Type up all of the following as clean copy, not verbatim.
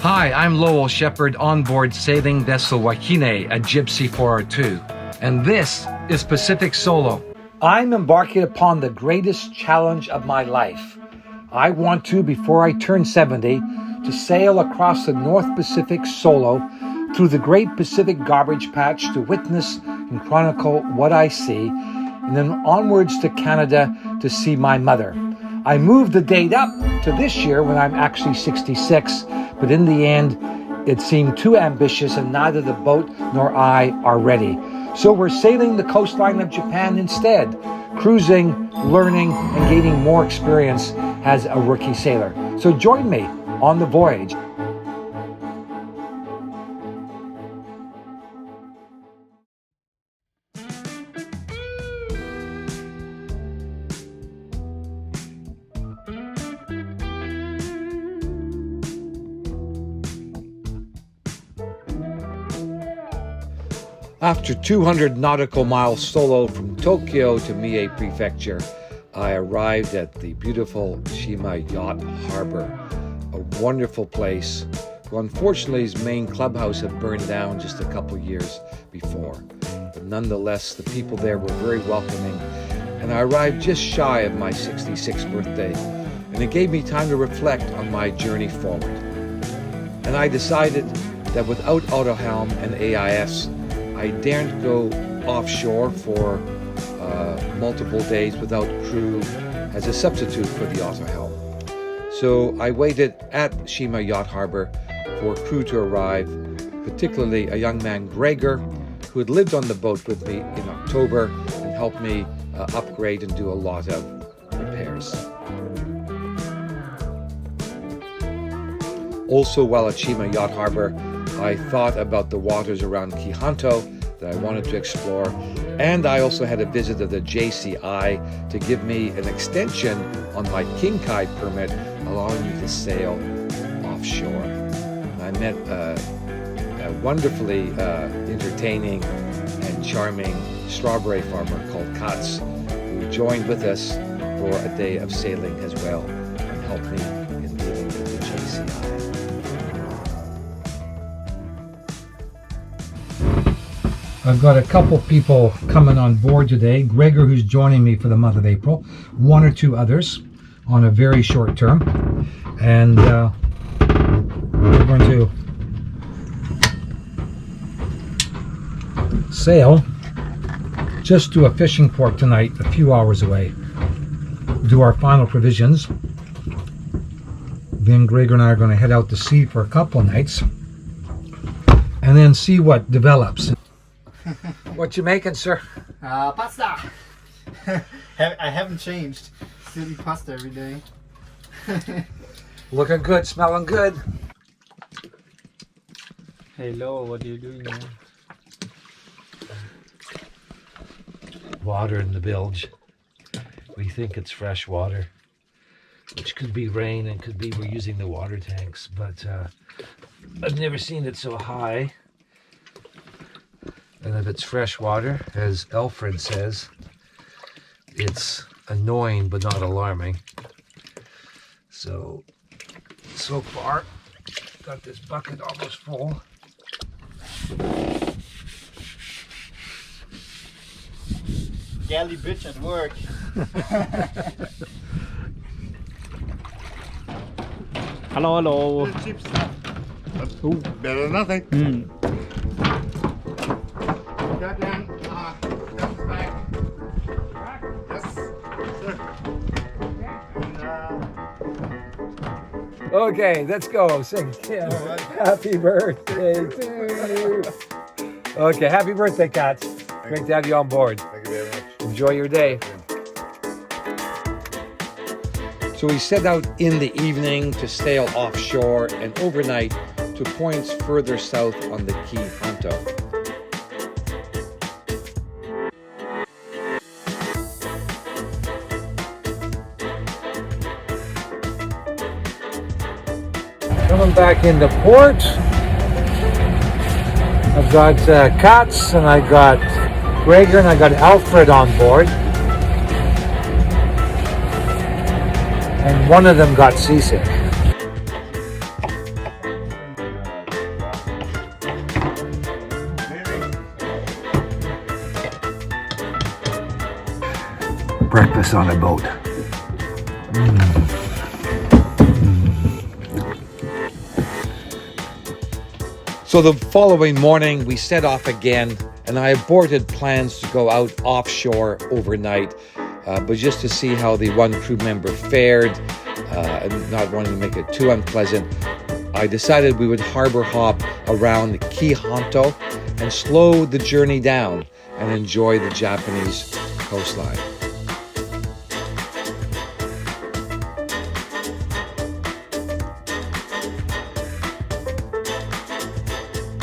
Hi, I'm Lowell Shepherd on board sailing vessel Wakine, a Gypsy 402, and this is Pacific Solo. I'm embarking upon the greatest challenge of my life. I want to, before I turn 70, to sail across the North Pacific solo through the Great Pacific Garbage Patch to witness and chronicle what I see, and then onwards to Canada to see my mother. I moved the date up to this year when I'm actually 66, but in the end, it seemed too ambitious and neither the boat nor I are ready. So we're sailing the coastline of Japan instead, cruising, learning, and gaining more experience as a rookie sailor. So join me on the voyage. After 200 nautical miles solo from Tokyo to Mie Prefecture, I arrived at the beautiful Shima Yacht Harbor, a wonderful place. Well, unfortunately, his main clubhouse had burned down just a couple years before. But nonetheless, the people there were very welcoming, and I arrived just shy of my 66th birthday, and it gave me time to reflect on my journey forward. And I decided that without autohelm and AIS, I daren't go offshore for multiple days without crew as a substitute for the autohelm. So I waited at Shima Yacht Harbor for crew to arrive, particularly a young man, Gregor, who had lived on the boat with me in October and helped me upgrade and do a lot of repairs. Also, while at Shima Yacht Harbor, I thought about the waters around Kihonto that I wanted to explore, and I also had a visit of the JCI to give me an extension on my King Kai permit, allowing me to sail offshore. I met a wonderfully entertaining and charming strawberry farmer called Katz, who joined with us for a day of sailing as well and helped me in dealing with the JCI. I've got a couple people coming on board today. Gregor, who's joining me for the month of April, one or two others on a very short term. And we're going to sail just to a fishing port tonight, a few hours away. Do our final provisions. Then Gregor and I are going to head out to sea for a couple of nights and then see what develops. What you making, sir? Pasta. I haven't changed. Still eat pasta every day. Looking good, smelling good. Hello, what are you doing now? Water in the bilge. We think it's fresh water, which could be rain and could be we're using the water tanks, but I've never seen it so high. And if it's fresh water, as Alfred says, it's annoying but not alarming. So far, got this bucket almost full. Galley bitch at work. Hello. Cheap stuff. Ooh, better than nothing. Okay, let's go. Sing. Yeah. Happy birthday to you. Okay, happy birthday, Kat. Great to have you on board. Thank you very much. Enjoy your day. So we set out in the evening to sail offshore and overnight to points further south on the Kihonto. Coming back into port, I've got Katz and I got Gregor and I got Alfred on board. And one of them got seasick. breakfast on a boat. So the following morning, we set off again, and I aborted plans to go out offshore overnight, but just to see how the one crew member fared, and not wanting to make it too unpleasant, I decided we would harbor hop around Kii and slow the journey down and enjoy the Japanese coastline.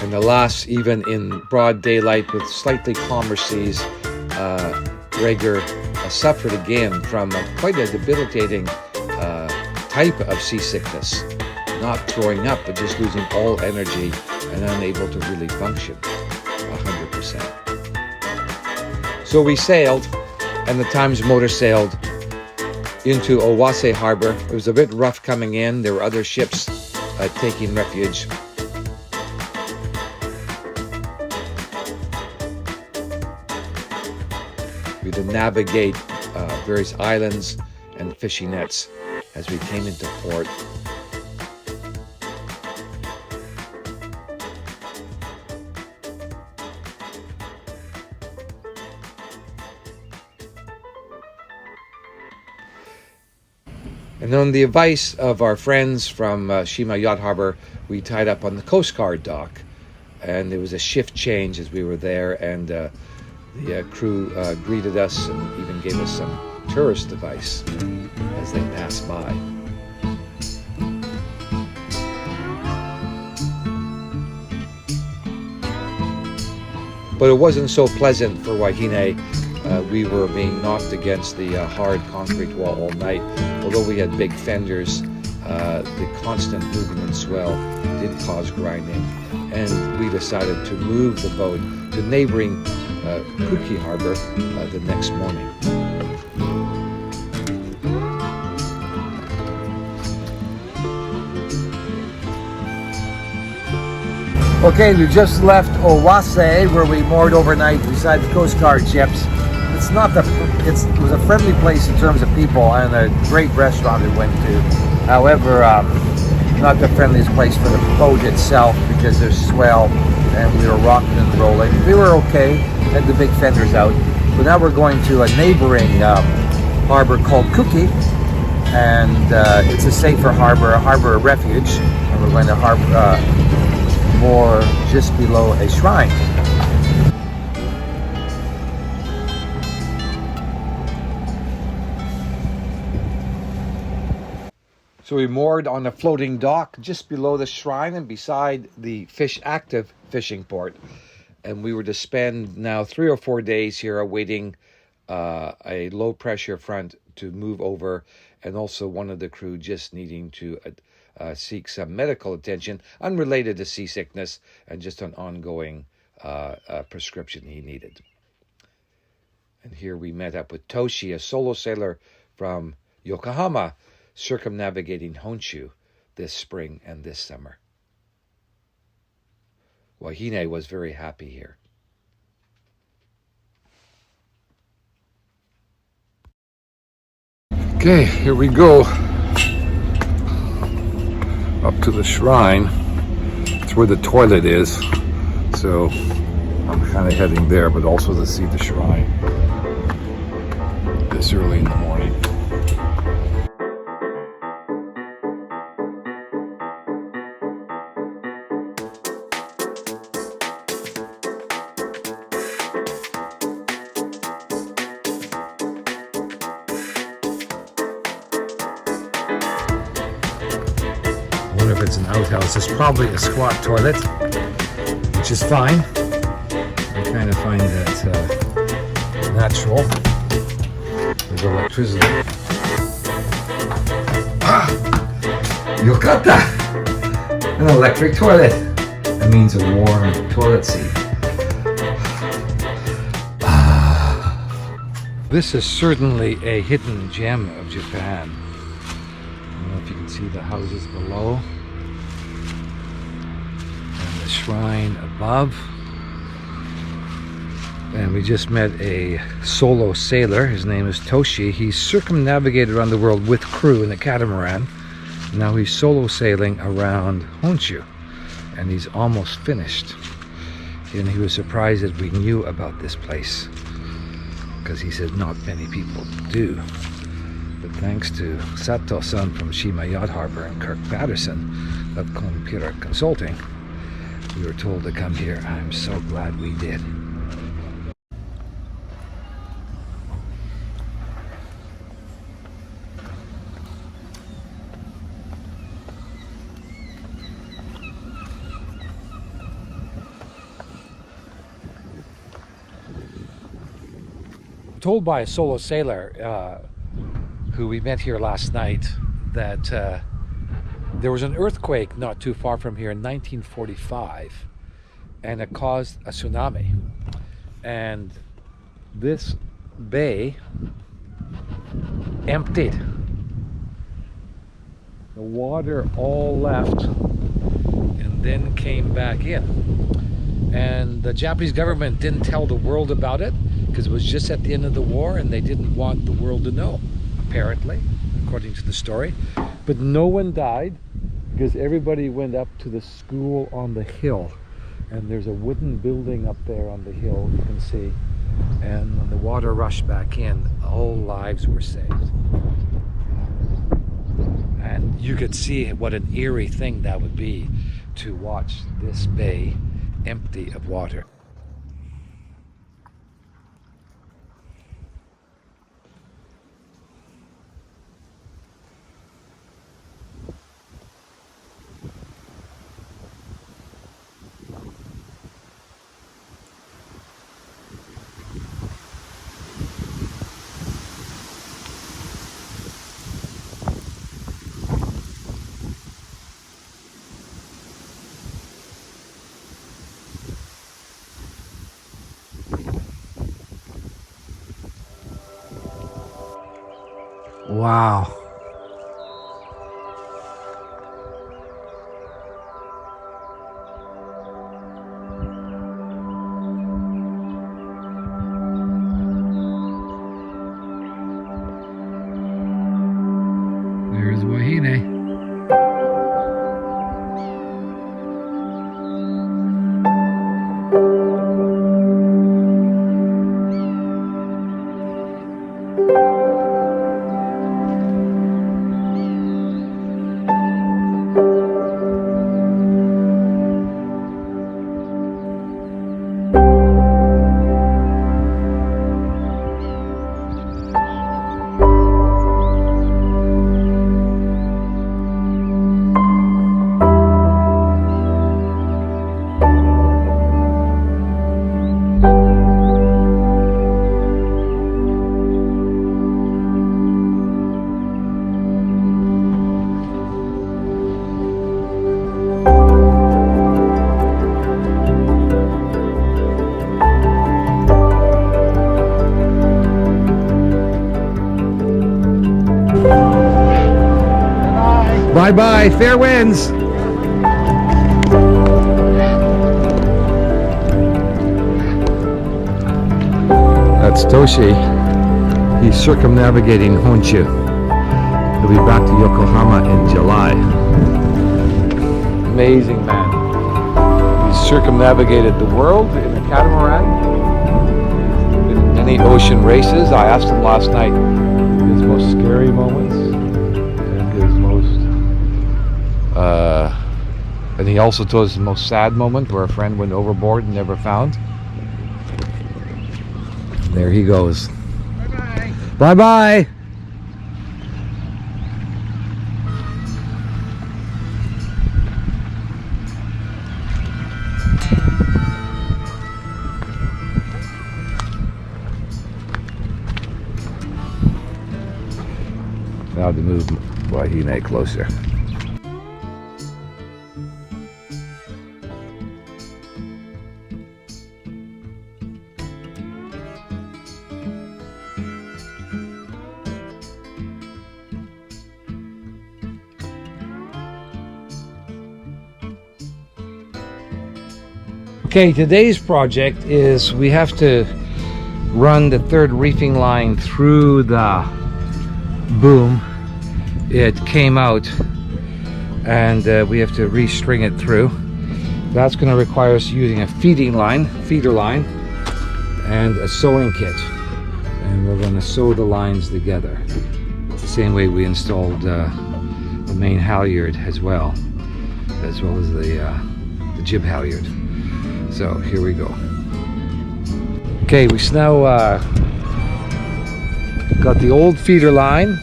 And alas, even in broad daylight with slightly calmer seas, Rager suffered again from quite a debilitating type of seasickness. Not throwing up, but just losing all energy and unable to really function 100%. So we sailed, and the Times motor sailed into Owase Harbor. It was a bit rough coming in. There were other ships taking refuge. We had to navigate various islands and fishing nets as we came into port. And on the advice of our friends from Shima Yacht Harbor, we tied up on the Coast Guard dock. And there was a shift change as we were there, and the crew greeted us and even gave us some tourist advice as they passed by. But it wasn't so pleasant for Wahine. We were being knocked against the hard concrete wall all night. Although we had big fenders, the constant movement and swell did cause grinding. And we decided to move the boat to neighboring Kuki Harbor the next morning. Okay, we just left Owase, where we moored overnight beside the Coast Guard ships. It was a friendly place in terms of people, and a great restaurant we went to. However, not the friendliest place for the boat itself, because there's swell and we were rocking and rolling. We were okay, had the big fenders out. But now we're going to a neighboring harbor called Kuki, and it's a safer harbor, a harbor of refuge, and we're going to moor just below a shrine. So we moored on a floating dock just below the shrine and beside the active fishing port. And we were to spend now 3 or 4 days here awaiting a low pressure front to move over, and also one of the crew just needing to seek some medical attention unrelated to seasickness and just an ongoing prescription he needed. And here we met up with Toshi, a solo sailor from Yokohama, circumnavigating Honshu this spring and this summer. Wahine was very happy here. Okay, here we go. Up to the shrine. It's where the toilet is. So I'm kind of heading there, but also to see the shrine this early in the morning. If it's an outhouse, it's probably a squat toilet, which is fine. I kind of find that natural. There's electricity. Yokata! An electric toilet. That means a warm toilet seat. This is certainly a hidden gem of Japan. I don't know if you can see the houses below. Shrine above. And we just met a solo sailor. His name is Toshi. He circumnavigated around the world with crew in a catamaran. Now he's solo sailing around Honshu, and he's almost finished. And he was surprised that we knew about this place, because he said not many people do. But thanks to Sato-san from Shima Yacht Harbor and Kirk Patterson of Kompira Consulting, we were told to come here. I'm so glad we did. Told by a solo sailor who we met here last night that there was an earthquake not too far from here in 1945, and it caused a tsunami, and this bay emptied. The water all left and then came back in, and the Japanese government didn't tell the world about it because it was just at the end of the war and they didn't want the world to know, apparently, according to the story. But no one died because everybody went up to the school on the hill, and there's a wooden building up there on the hill, you can see, and when the water rushed back in, all lives were saved. And you could see what an eerie thing that would be, to watch this bay empty of water. Wow. There's Wahine. Bye-bye, fair winds. That's Toshi. He's circumnavigating Honshu. He'll be back to Yokohama in July. Amazing man. He's circumnavigated the world in a catamaran. In many ocean races. I asked him last night his most scary moments and his most and he also told us the most sad moment where a friend went overboard and never found. There he goes. Bye-bye. Bye-bye. Now to move Wahine closer. Okay, today's project is we have to run the third reefing line through the boom, it came out, and we have to restring it through. That's going to require us using a feeder line, and a sewing kit, and we're going to sew the lines together. It's the same way we installed the main halyard as well as the jib halyard. So here we go. Okay, we now got the old feeder line.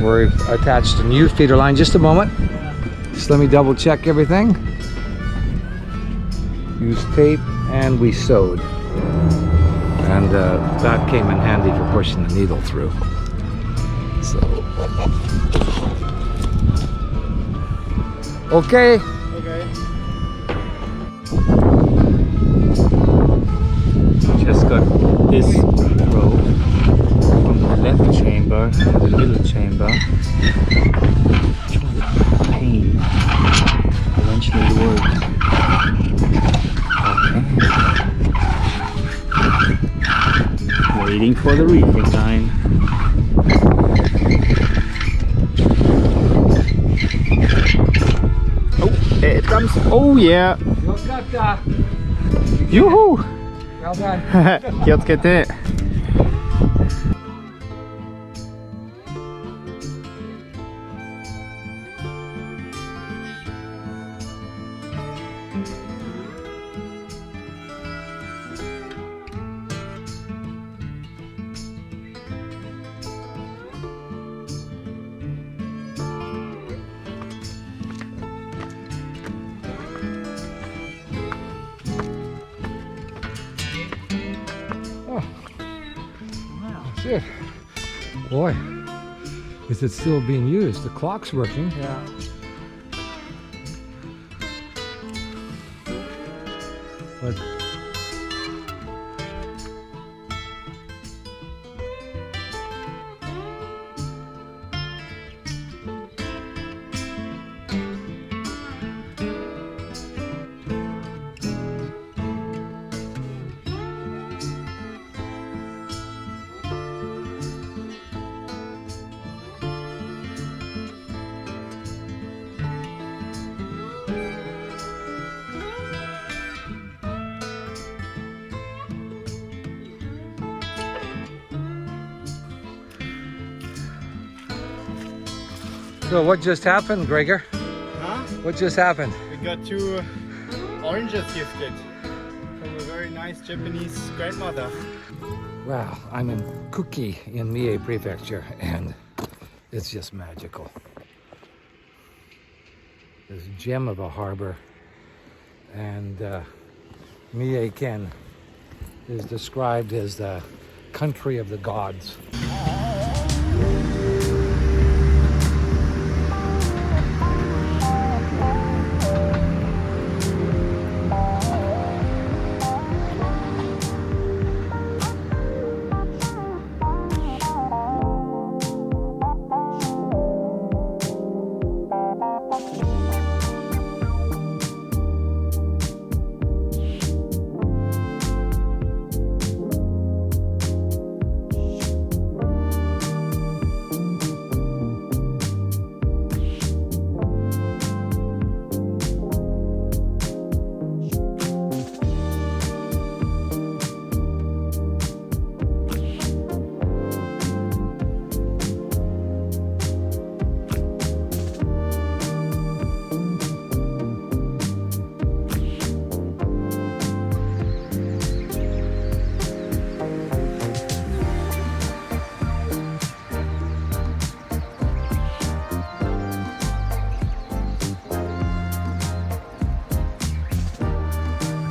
We've attached a new feeder line. Just a moment. Just let me double check everything. Use tape, and we sewed. And that came in handy for pushing the needle through. So, okay. Okay. Just got this rope from the left chamber to the middle chamber. Pain. Eventually it worked. Okay. Waiting for the reefing line. Oh, there it comes. Oh yeah. Yoo-hoo! Well done. 気をつけて。That's it. Boy, is it still being used? The clock's working. Yeah. But so what just happened, Gregor? Huh? What just happened? We got 2 oranges gifted from a very nice Japanese grandmother. Wow, I'm in Kuki in Mie Prefecture, and it's just magical. This gem of a harbor, and Mie Ken is described as the country of the gods.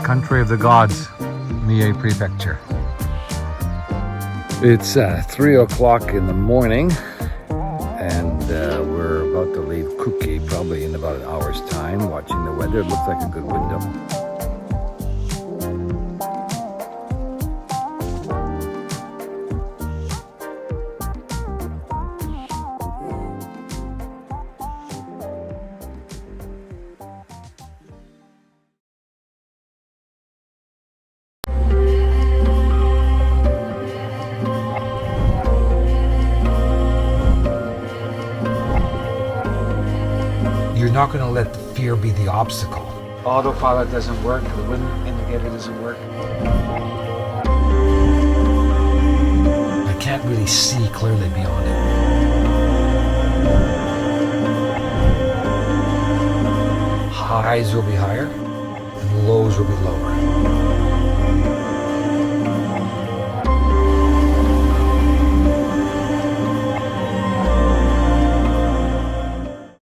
Country of the gods, Mie Prefecture. It's 3 o'clock in the morning, and we're about to leave Kuki probably in about an hour's time. Watching the weather, it looks like a good window. not going to let the fear be the obstacle. Autopilot doesn't work, the wind indicator doesn't work. I can't really see clearly beyond it. Highs will be higher and lows will be lower.